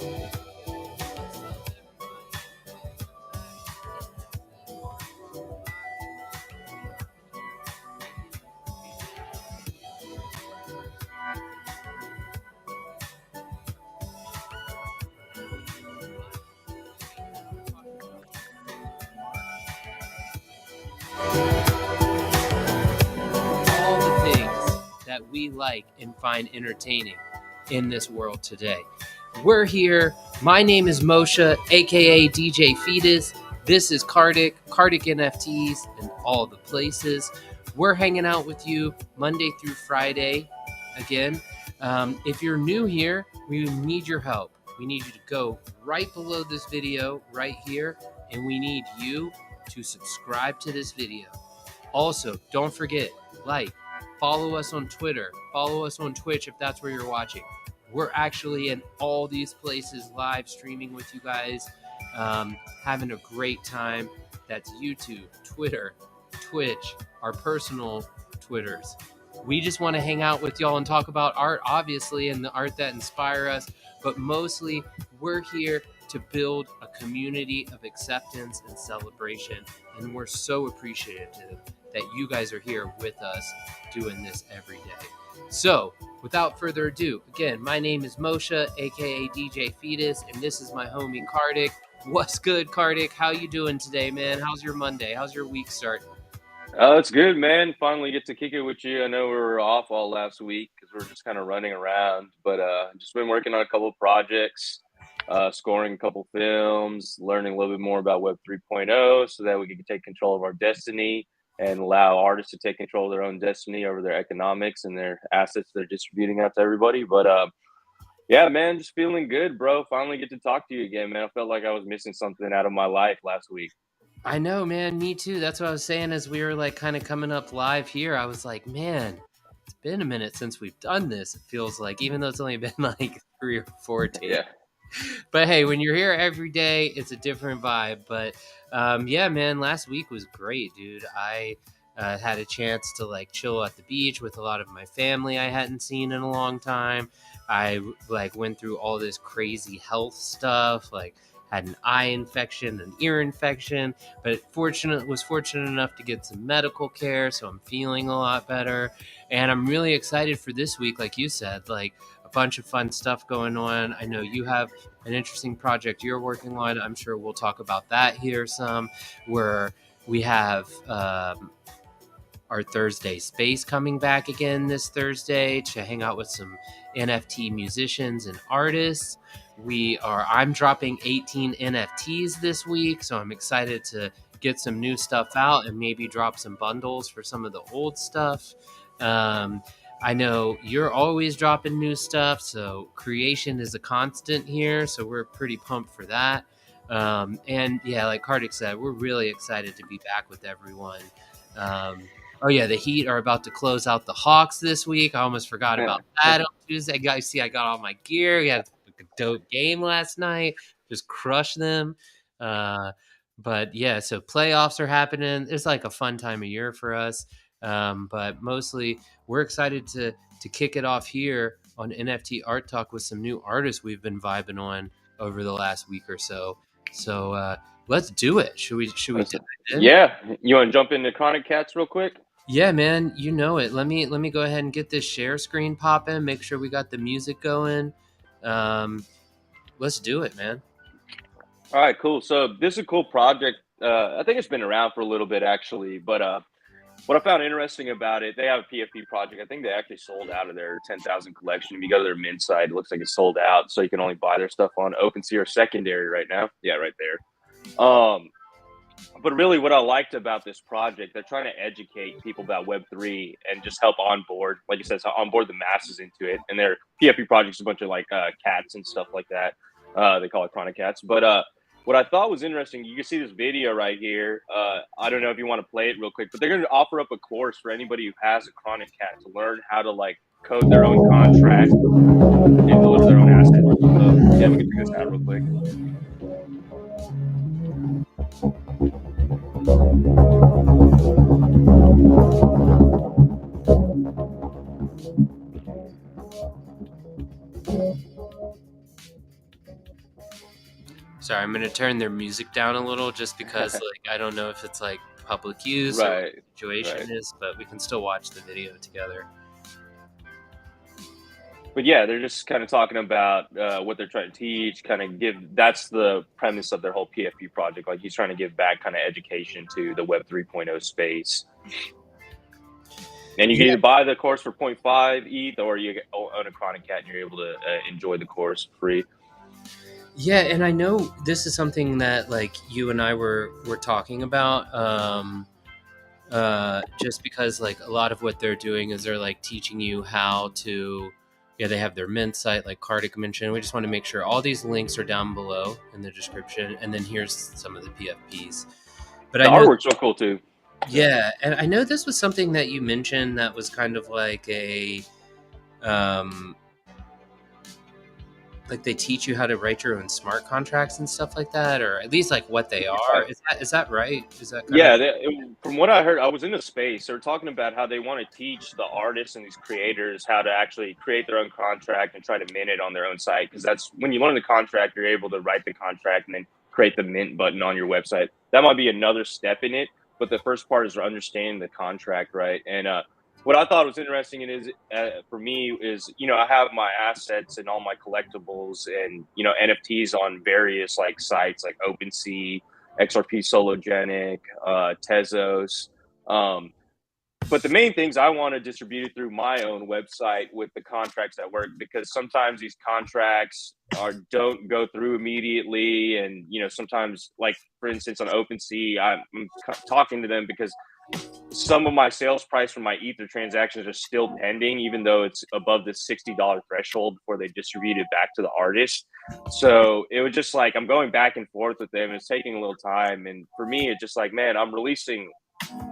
All the things that we like and find entertaining in this world today. We're here. My name is Moshe, aka DJ Fetus. This is Karthik NFTs in all the places. We're hanging out with you Monday through Friday again. If you're new here, we need your help. We need you to go right below this video right here, and we need you to subscribe to this video. Also, don't forget, follow us on Twitter, follow us on Twitch if that's where you're watching. We're actually in all these places live streaming with you guys, having a great time. That's YouTube, Twitter, Twitch, our personal Twitters. We just want to hang out with y'all and talk about art, obviously, and the art that inspire us, but mostly we're here to build a community of acceptance and celebration, and we're so appreciative that you guys are here with us doing this every day. So, without further ado, again, my name is Moshe, aka DJ Fetus, and this is my homie Karthik. What's good, Karthik? How you doing today, man? How's your Monday? How's your week start? It's good, man. Finally get to kick it with you. I know we were off all last week because we are just kind of running around, but just been working on a couple of projects, scoring a couple films, learning a little bit more about Web 3.0 so that we can take control of our destiny and allow artists to take control of their own destiny over their economics and their assets they're distributing out to everybody. But yeah, man, just feeling good, bro. Finally get to talk to you again, man. I felt like I was missing something out of my life last week. I know, man. Me too. That's what I was saying as we were like kind of coming up live here. I was like, man, it's been a minute since we've done this. It feels like, even though it's only been like 3 or 4 days. Yeah. But hey, when you're here every day, it's a different vibe. But yeah, man, last week was great, dude. I had a chance to like chill at the beach with a lot of my family I hadn't seen in a long time. I like went through all this crazy health stuff, like had an eye infection, an ear infection, but was fortunate enough to get some medical care, so I'm feeling a lot better. And I'm really excited for this week, like you said, like a bunch of fun stuff going on. I know you have an interesting project you're working on. I'm sure we'll talk about that here some, where we have our Thursday space coming back again this Thursday to hang out with some NFT musicians and artists. I'm dropping 18 NFTs this week, so I'm excited to get some new stuff out and maybe drop some bundles for some of the old stuff. I know you're always dropping new stuff, so creation is a constant here, so we're pretty pumped for that. And yeah, like Karthik said, we're really excited to be back with everyone. Oh yeah, the Heat are about to close out the Hawks this week. I almost forgot about that on Tuesday. I got all my gear. We had a dope game last night. Just crushed them. But yeah, so playoffs are happening. It's like a fun time of year for us. But mostly we're excited to kick it off here on NFT Art Talk with some new artists we've been vibing on over the last week or so. So let's do it. Should we dive in? Yeah. You want to jump into Kronic Katz real quick? Yeah, man, you know it. Let me go ahead and get this share screen popping. Make sure we got the music going. Let's do it, man. All right, cool. So this is a cool project. I think it's been around for a little bit actually, but what I found interesting about it, they have a PFP project. I think they actually sold out of their 10,000 collection. If you go to their mint site, it looks like it's sold out. So you can only buy their stuff on OpenSea or secondary right now. Yeah, right there. But really what I liked about this project, they're trying to educate people about Web3 and just help onboard, like you said, onboard the masses into it. And their PFP project is a bunch of like cats and stuff like that. They call it Kronic Katz. But what I thought was interesting, you can see this video right here. I don't know if you want to play it real quick, but they're going to offer up a course for anybody who has a Kronic Katz to learn how to like code their own contract and deliver their own assets. So yeah, we can check this out real quick. Sorry, I'm gonna turn their music down a little just because like I don't know if it's like public use or what Right. the situation Right. is, but we can still watch the video together. But yeah, they're just kind of talking about what they're trying to teach, kind of give. That's the premise of their whole PFP project. Like he's trying to give back kind of education to the Web 3.0 space. And you can Yeah, either buy the course for 0.5 ETH, or you own a Kronic Kat and you're able to enjoy the course free. yeah, and I know this is something that like you and I were talking about. Just because like a lot of what they're doing is they're like teaching you how to, yeah, they have their mint site like Karthik mentioned. We just want to make sure all these links are down below in the description, and then here's some of the PFPs. But The I know, artwork's so cool too. yeah, and I know this was something that you mentioned that was kind of um like they teach you how to write your own smart contracts and stuff like that, or at least like what they are. Is that right? Is that kind of? Yeah, from what I heard, I was in the space. They were talking about how they want to teach the artists and these creators how to actually create their own contract and try to mint it on their own site. Because that's when you learn the contract, you're able to write the contract and then create the mint button on your website. That might be another step in it, but the first part is understanding the contract, right? And what I thought was interesting for me is, I have my assets and all my collectibles and NFTs on various like sites like OpenSea, XRP Sologenic, Tezos. But the main things I want to distribute it through my own website with the contracts that work, because sometimes these contracts don't go through immediately, and sometimes, like for instance on OpenSea, I'm talking to them because some of my sales price for my Ether transactions are still pending, even though it's above the $60 threshold before they distribute it back to the artist. So it was just like I'm going back and forth with them. It's taking a little time, and for me, it's just like, man, I'm releasing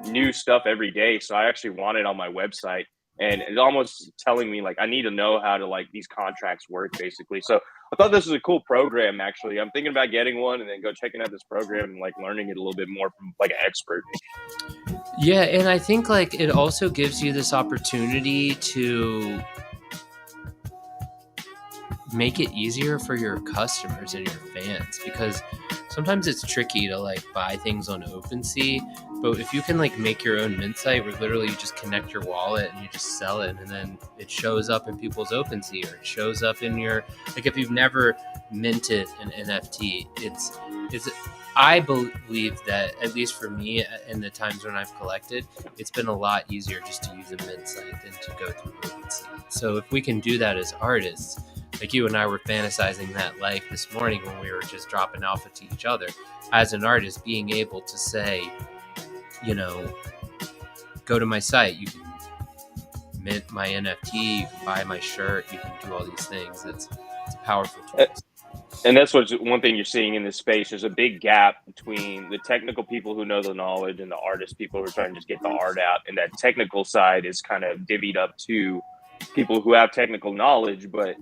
new stuff every day, so I actually want it on my website, and it's almost telling me like I need to know how to like these contracts work basically. So I thought this was a cool program. Actually, I'm thinking about getting one and then go checking out this program and like learning it a little bit more from like an expert. Yeah, and I think like it also gives you this opportunity to make it easier for your customers and your fans, because sometimes it's tricky to like buy things on OpenSea, but if you can like make your own mint site where literally you just connect your wallet and you just sell it, and then it shows up in people's OpenSea, or it shows up in your, like if you've never minted an NFT, it's I believe that, at least for me in the times when I've collected, it's been a lot easier just to use a mint site than to go through OpenSea. So if we can do that as artists, like you and I were fantasizing that life this morning when we were just dropping alpha to each other, as an artist, being able to say, go to my site, you can mint my NFT, you can buy my shirt, you can do all these things. It's a powerful tool. And that's one thing you're seeing in this space. There's a big gap between the technical people who know the knowledge and the artist people who are trying to just get the art out. And that technical side is kind of divvied up to people who have technical knowledge. But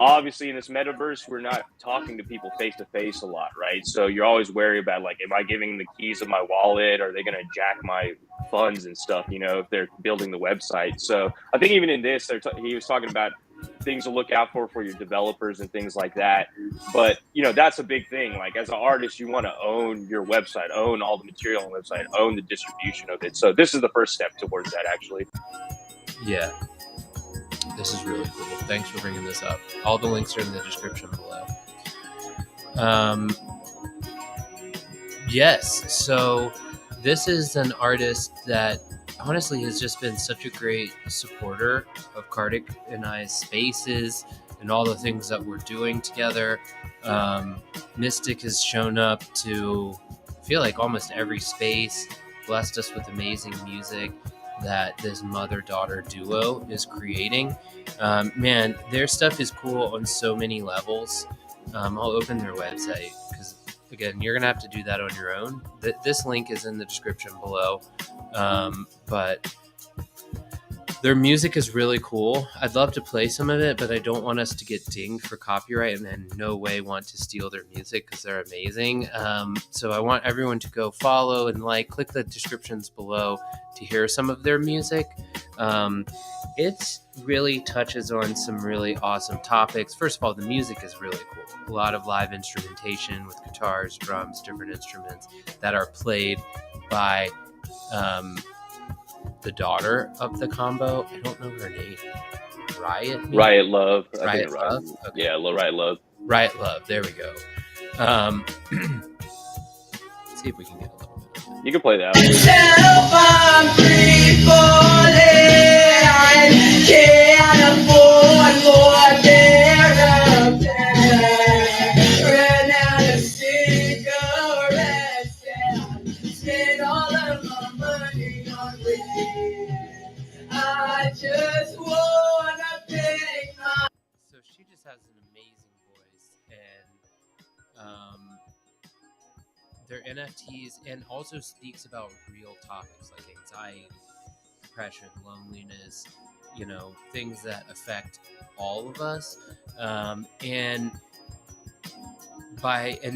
obviously in this metaverse, we're not talking to people face to face a lot, right? So you're always wary about like, am I giving the keys of my wallet? Are they going to jack my funds and stuff, if they're building the website? So I think even in this, he was talking about things to look out for your developers and things like that. But that's a big thing. Like as an artist, you want to own your website, own all the material on the website, own the distribution of it. So this is the first step towards that, actually. Yeah, this is really cool. Thanks for bringing this up. All the links are in the description below. Yes, so this is an artist that honestly has just been such a great supporter of Karthik and I's spaces and all the things that we're doing together. Mystic has shown up to, I feel like, almost every space, blessed us with amazing music that this mother-daughter duo is creating. Man, their stuff is cool on so many levels. I'll open their website because, again, you're going to have to do that on your own. This link is in the description below. But Their music is really cool. I'd love to play some of it, but I don't want us to get dinged for copyright and in no way want to steal their music because they're amazing. So I want everyone to go follow and click the descriptions below to hear some of their music. It really touches on some really awesome topics. First of all, the music is really cool. A lot of live instrumentation with guitars, drums, different instruments that are played by the daughter of the combo. I don't know her name. Riot Love. Riot Love? Okay. Yeah, Riot Love. Riot Love. There we go. Let's see if we can get a little bit of it. You can play that So she just has an amazing voice, and their NFTs, and also speaks about real topics like anxiety, depression, loneliness, things that affect all of us. And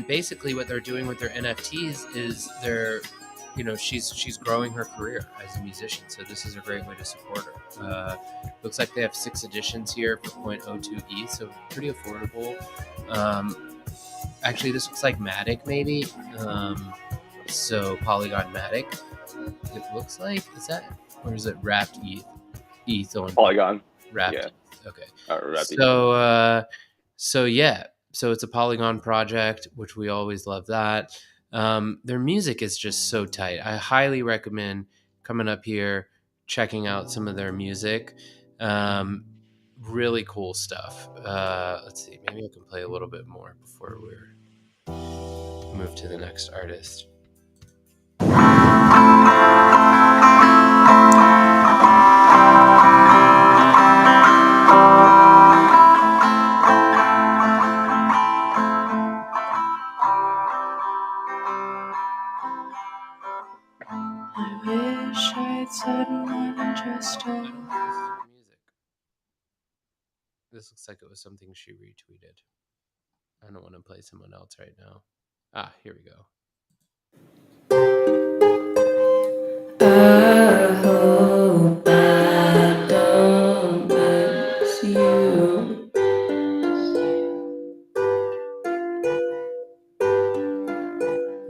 basically what they're doing with their NFTs is she's growing her career as a musician. So this is a great way to support her. Looks like they have 6 editions here for 0.02 ETH, so pretty affordable. Actually, this looks like Matic maybe. So Polygon Matic. It looks like, is that, or is it wrapped ETH? ETH on Polygon. Wrapped. Yeah. ETH. Okay. So it's a Polygon project, which we always love that. Their music is just so tight. I highly recommend coming up here, checking out some of their music. Really cool stuff. Let's see, maybe I can play a little bit more before we move to the next artist. This looks like it was something she retweeted. I don't want to play someone else right now. Here we go. I hope I don't miss you.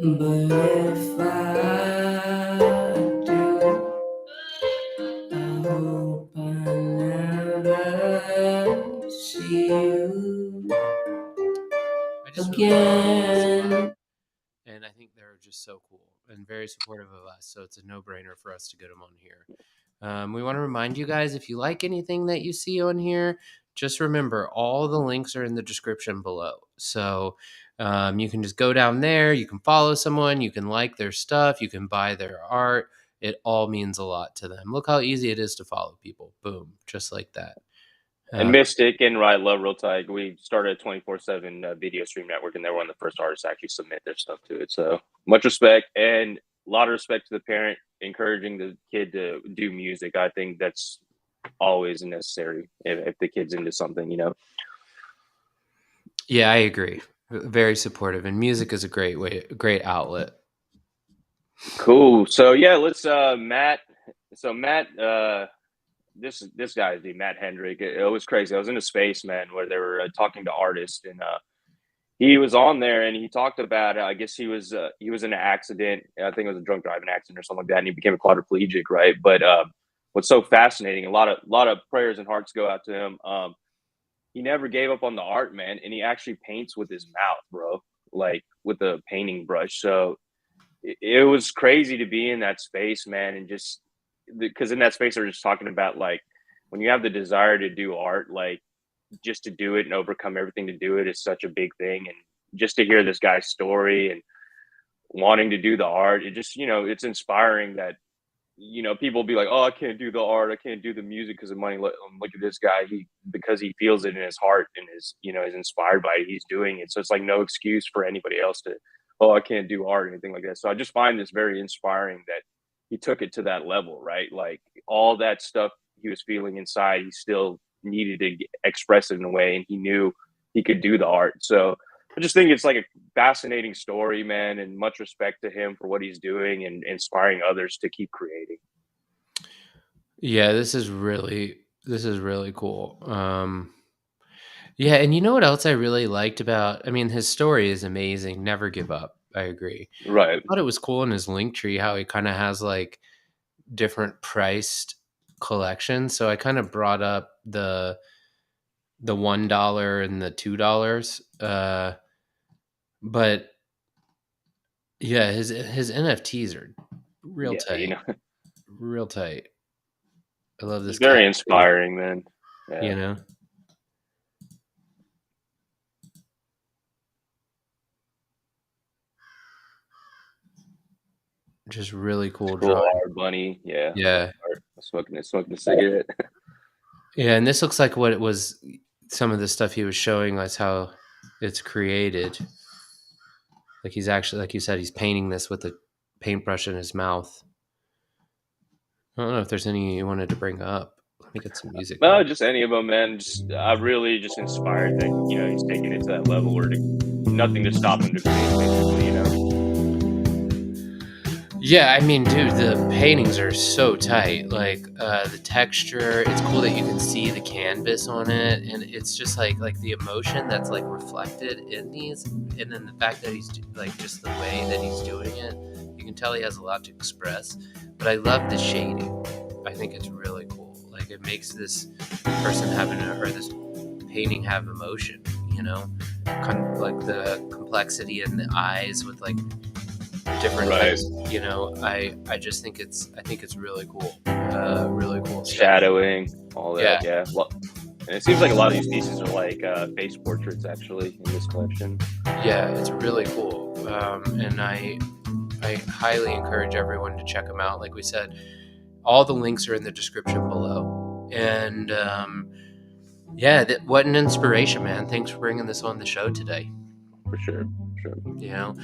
But if I do, I hope I never see you again. And I think they're just so cool and very supportive of us. So it's a no-brainer for us to get them on here. We want to remind you guys, if you like anything that you see on here, just remember all the links are in the description below. So you can just go down there. You can follow someone. You can like their stuff. You can buy their art. It all means a lot to them. Look how easy it is to follow people. Boom. Just like that. And Mystic and Riot Love real tight. We started a 24/7 video stream network, and they were one of the first artists to actually submit their stuff to it. So much respect, and a lot of respect to the parent encouraging the kid to do music. I think that's always necessary if the kid's into something, Yeah, I agree. Very supportive, and music is a great outlet. Cool. So yeah, let's Matt. So Matt, this guy, dude, Matt Hendrick. It was crazy. I was in a space, man, where they were talking to artists, and he was on there, and he talked about. I guess he was in an accident. I think it was a drunk driving accident or something like that, and he became a quadriplegic, right? But what's so fascinating? A lot of prayers and hearts go out to him. He never gave up on the art, man, and he actually paints with his mouth, bro, like with a painting brush. So it was crazy to be in that space, man, and just because in that space they're just talking about like when you have the desire to do art, like just to do it and overcome everything to do it is such a big thing. And just to hear this guy's story and wanting to do the art, it just, it's inspiring that, people be like, oh, I can't do the art, I can't do the music because of money. Look at this guy, because he feels it in his heart and is inspired by it, he's doing it. So it's like no excuse for anybody else to, oh, I can't do art or anything like that. So I just find this very inspiring that he took it to that level, right? Like all that stuff he was feeling inside, he still needed to express it in a way, and he knew he could do the art. So I just think it's like a fascinating story, man, and much respect to him for what he's doing and inspiring others to keep creating. Yeah, this is really cool. Yeah, and you know what else I really liked about? I mean, his story is amazing. Never give up. I agree. Right. I thought it was cool in his link tree how he kind of has like different priced collections. So I kind of brought up the $1 and the $2. But yeah, his NFTs are real Yeah, tight. you know, Real tight. I love this it's very cat, inspiring, man. Yeah. you know? Just really cool Cool drawing. art, bunny. Yeah. Yeah. Smoking a cigarette. Yeah, and this looks like what it was. Some of the stuff he was showing us how it's created. Like he's actually, like you said, he's painting this with a paintbrush in his mouth. I don't know if there's any you wanted to bring up. Let me get some music. No, just any of them, man. Just I'm really just inspired that, you know, he's taking it to that level where nothing to stop him to create, basically, you know. Yeah, I mean, dude, the paintings are so tight. Like the texture, it's cool that you can see the canvas on it, and it's just like the emotion that's like reflected in these, and then the fact that he's like just the way that he's doing it, you can tell he has a lot to express. But I love the shading. I think it's really cool. Like it makes this person or this painting have emotion. You know, kind of like the complexity in the eyes with like different types, you know. I think it's really cool. Really cool stuff. Shadowing, all that. Yeah. Well, and it seems like a lot of these pieces are like face portraits actually in this collection. Yeah, it's really cool. And I highly encourage everyone to check them out. Like we said, all the links are in the description below. And yeah, what an inspiration, man. Thanks for bringing this on the show today. For sure. You know,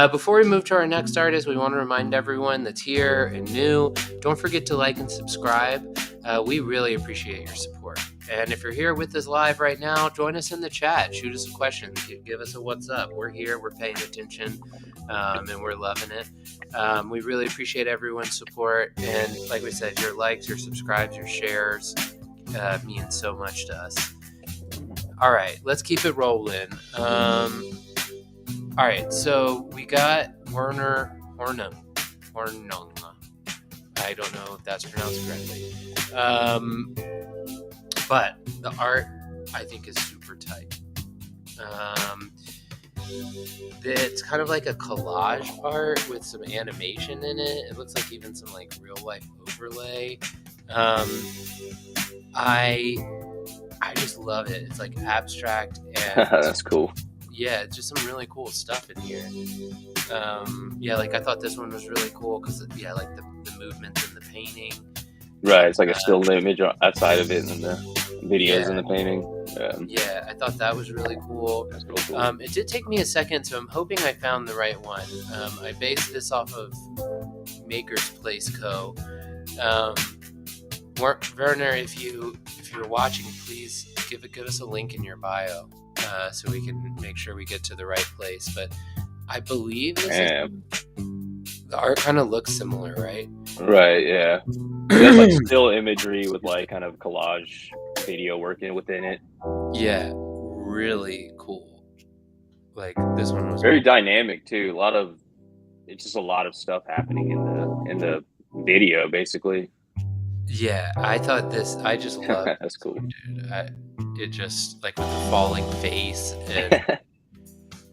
before we move to our next artist, we want to remind everyone that's here and new, don't forget to like and subscribe. We really appreciate your support. And if you're here with us live right now, join us in the chat. Shoot us a question. Give us a what's up. We're here. We're paying attention, and we're loving it. We really appreciate everyone's support. And like we said, your likes, your subscribes, your shares mean so much to us. All right, let's keep it rolling. All right, so we got Werner Hornung. I don't know if that's pronounced correctly. But the art, I think, is super tight. It's kind of like a collage art with some animation in it. It looks like even some like real life overlay. I just love it. It's like abstract and that's cool. Yeah, it's just some really cool stuff in here. Yeah, like I thought this one was really cool because yeah, like the movements in the painting. Right, it's like a still image outside of it, and the videos in the painting. Yeah, I thought that was really cool. That's really cool. It did take me a second, so I'm hoping I found the right one. I based this off of Maker's Place Co. Werner, if you're watching, please give us a link in your bio so we can make sure we get to the right place. But I believe the art kind of looks similar, right? Right, yeah. That's like still imagery with like kind of collage video working within it. Yeah, really cool. Like this one was very dynamic too. It's just a lot of stuff happening in the video, basically. Yeah, I just love that's cool, dude. It just like with the falling face and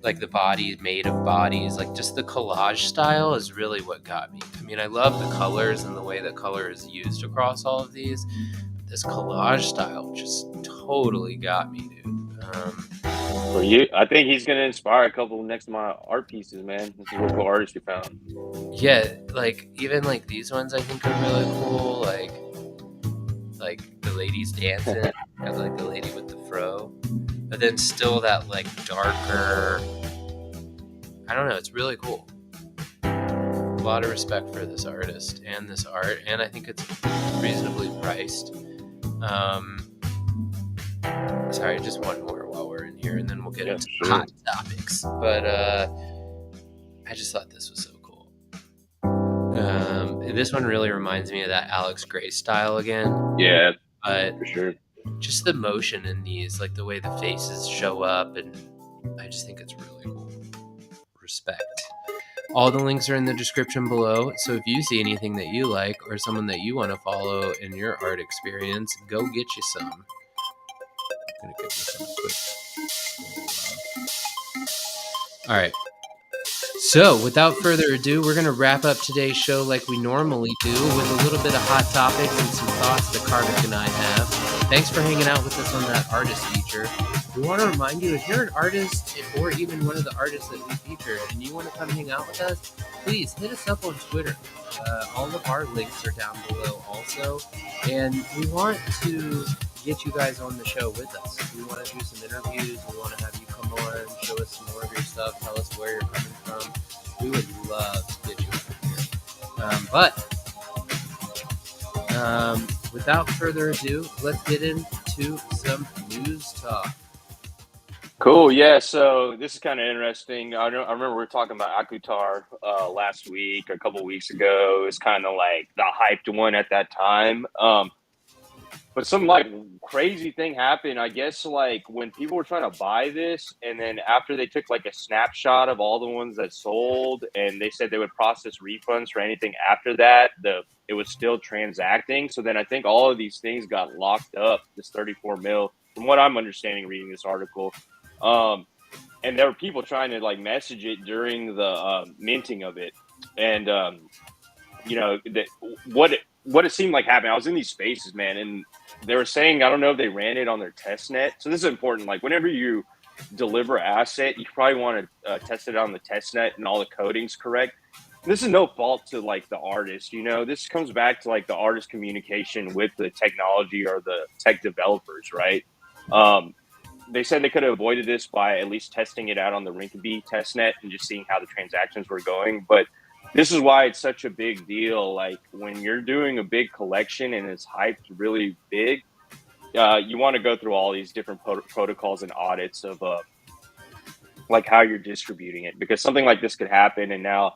like the body made of bodies, like just the collage style is really what got me. I mean, I love the colors and the way that color is used across all of these. But this collage style just totally got me, dude. For you, I think he's gonna inspire a couple next to my art pieces, man. This is what cool artists you found. Yeah, like even like these ones I think are really cool. Like the ladies dancing, got like the lady with the fro, but then still that like darker. I don't know. It's really cool. lot of respect for this artist and this art, and I think it's reasonably priced. Sorry, just one more while we're in here, and then we'll get into hot topics. But I just thought this was so cool. This one really reminds me of that Alex Gray style again. Yeah, but for sure. Just the motion in these, like the way the faces show up, and I just think it's really cool. Respect. All the links are in the description below, so if you see anything that you like or someone that you want to follow in your art experience, go get you some. I'm gonna give you some quick. All right. So, without further ado, we're going to wrap up today's show like we normally do with a little bit of hot topics and some thoughts that Karthik and I have. Thanks for hanging out with us on that artist feature. We want to remind you, if you're an artist or even one of the artists that we featured and you want to come hang out with us, please hit us up on Twitter. All of our links are down below also. And we want to get you guys on the show with us. We want to do some interviews. We want to have you come on, show us some more of your stuff, tell us where you're coming from. We would love to get you out here. Without further ado, let's get into some news talk. Cool. Yeah. So this is kind of interesting. I remember we were talking about AKUTAR last week, or a couple of weeks ago. It was kind of like the hyped one at that time. But some like crazy thing happened, I guess, like when people were trying to buy this, and then after they took like a snapshot of all the ones that sold, and they said they would process refunds for anything after that, it was still transacting. So then I think all of these things got locked up, this 34 mil, from what I'm understanding reading this article. And there were people trying to like message it during the minting of it. And, what it seemed like happened, I was in these spaces, man, and they were saying, I don't know if they ran it on their test net. So this is important. Like whenever you deliver asset, you probably want to test it on the test net and all the coding's correct. This is no fault to like the artist, this comes back to like the artist communication with the technology or the tech developers, right? They said they could have avoided this by at least testing it out on the Rinkeby test net and just seeing how the transactions were going. But this is why it's such a big deal. Like when you're doing a big collection and it's hyped really big, you want to go through all these different protocols and audits of like how you're distributing it, because something like this could happen. And now,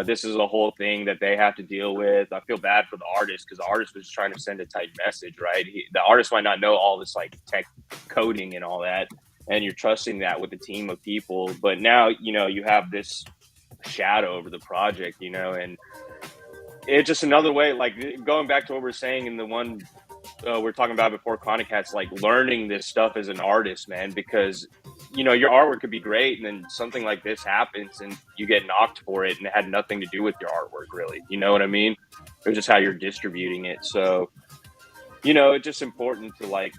this is a whole thing that they have to deal with. I feel bad for the artist, because the artist was trying to send a tight message, right? The artist might not know all this like tech coding and all that, and you're trusting that with a team of people. But now, you have this shadow over the project, and it's just another way, like going back to what we're saying in the one we're talking about before, Kronic Katz, like learning this stuff as an artist, man, because your artwork could be great, and then something like this happens and you get knocked for it, and it had nothing to do with your artwork, really. You know what I mean? It was just how you're distributing it. So it's just important to like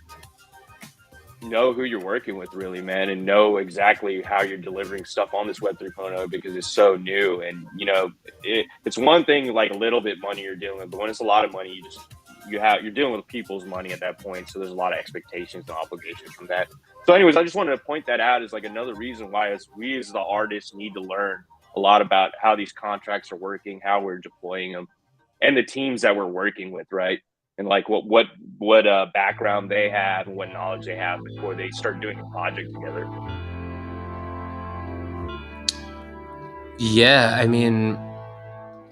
know who you're working with, really, man, and know exactly how you're delivering stuff on this Web 3.0, because it's so new. And it's one thing like a little bit money you're dealing with, but when it's a lot of money, you're dealing with people's money at that point. So there's a lot of expectations and obligations from that. So anyways, I just wanted to point that out as like another reason why we as the artists need to learn a lot about how these contracts are working, how we're deploying them, and the teams that we're working with, right? And like what background they have and what knowledge they have before they start doing a project together. Yeah, I mean,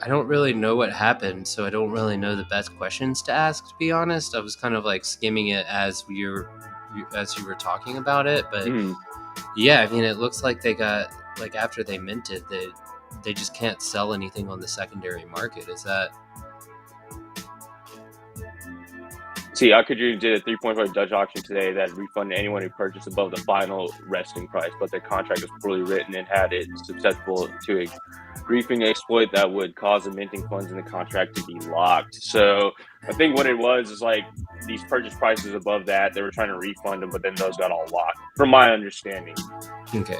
I don't really know what happened, so I don't really know the best questions to ask, to be honest. I was kind of like skimming it as you were talking about it, but yeah, I mean, it looks like they got, like, after they minted, they just can't sell anything on the secondary market. Is that? See, AKUTAR did a 3.5 Dutch auction today that refunded anyone who purchased above the final resting price, but their contract was poorly written and had it susceptible to a griefing exploit that would cause the minting funds in the contract to be locked. So I think what it was is like these purchase prices above that, they were trying to refund them, but then those got all locked, from my understanding. Okay.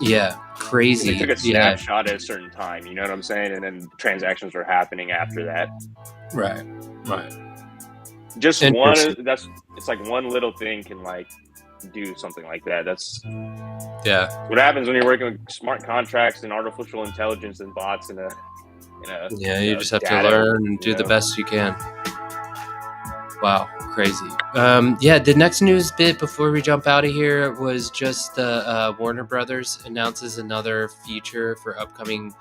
Yeah, crazy. They took a snapshot at a certain time, you know what I'm saying? And then transactions were happening after that. Right. Just one, it's like one little thing can like do something like that. That's what happens when you're working with smart contracts and artificial intelligence and bots and in a You just have to data, learn and do the best you can. Wow, crazy. The next news bit before we jump out of here was just the Warner Brothers announces another feature for upcoming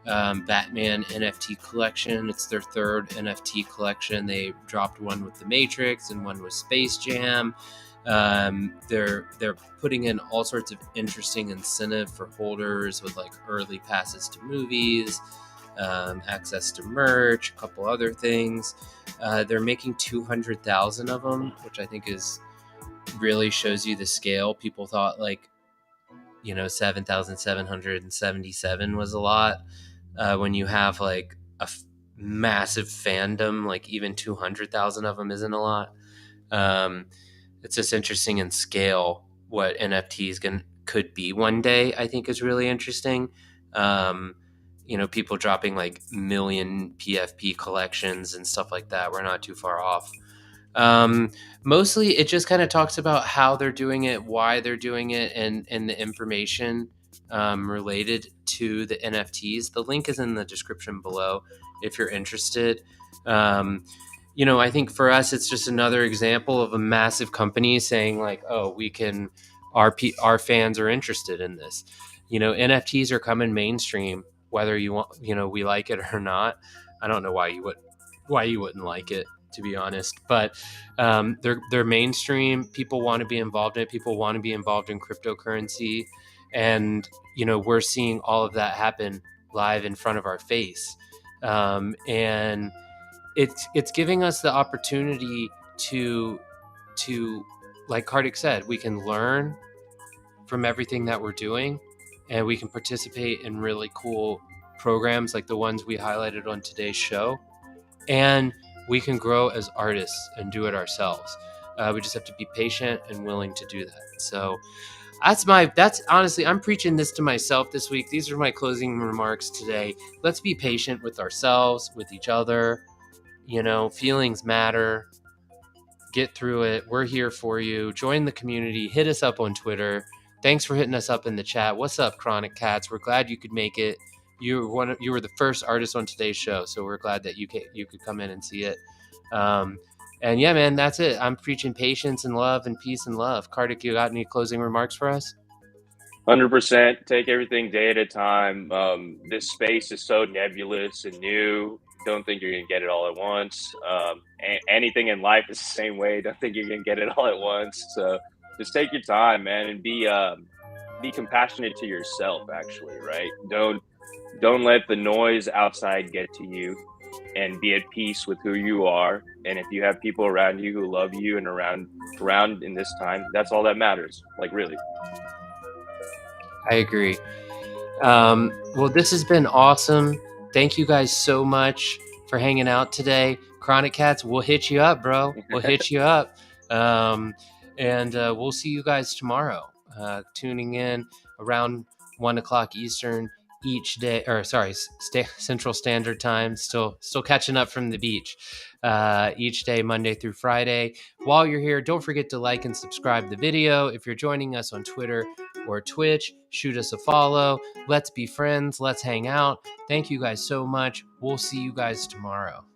Batman NFT Collection. It's their third NFT collection. They dropped one with The Matrix and one with Space Jam. They're putting in all sorts of interesting incentive for holders with like early passes to movies, access to merch, a couple other things. They're making 200,000 of them, which I think is really shows you the scale. People thought 7,777 was a lot. When you have like a massive fandom, like even 200,000 of them isn't a lot. It's just interesting in scale what NFTs could be one day. I think is really interesting. People dropping like million PFP collections and stuff like that. We're not too far off. Mostly it just kind of talks about how they're doing it, why they're doing it, and the information related to the NFTs. The link is in the description below if you're interested. I think for us, it's just another example of a massive company saying like, oh, our fans are interested in this. NFTs are coming mainstream, whether you want, we like it or not. I don't know why you wouldn't like it, to be honest, but they're mainstream. People want to be involved in it. People want to be involved in cryptocurrency, and we're seeing all of that happen live in front of our face, and it's giving us the opportunity to like Karthik said, we can learn from everything that we're doing, and we can participate in really cool programs like the ones we highlighted on today's show, and we can grow as artists and do it ourselves. We just have to be patient and willing to do that. So that's honestly, I'm preaching this to myself this week. These are my closing remarks today. Let's be patient with ourselves, with each other. Feelings matter. Get through it. We're here for you. Join the community. Hit us up on Twitter. Thanks for hitting us up in the chat. What's up, Kronic Katz? We're glad you could make it. You were the first artist on today's show, so we're glad that you could come in and see it. And yeah, man, that's it. I'm preaching patience and love and peace and love. Karthik, you got any closing remarks for us? 100%. Take everything day at a time. This space is so nebulous and new. Don't think you're going to get it all at once. Anything in life is the same way. Don't think you're going to get it all at once. So just take your time, man, and be compassionate to yourself, actually, right? Don't let the noise outside get to you, and be at peace with who you are. And if you have people around you who love you and around in this time, that's all that matters. Like, really. I agree. Well, this has been awesome. Thank you guys so much for hanging out today. Kronic Katz, we'll hit you up, bro. We'll hit you up. And we'll see you guys tomorrow. Tuning in around 1 o'clock Eastern each day, Central Standard Time. Still catching up from the beach. Each day, Monday through Friday. While you're here, don't forget to like and subscribe the video. If you're joining us on Twitter or Twitch, shoot us a follow. Let's be friends. Let's hang out. Thank you guys so much. We'll see you guys tomorrow.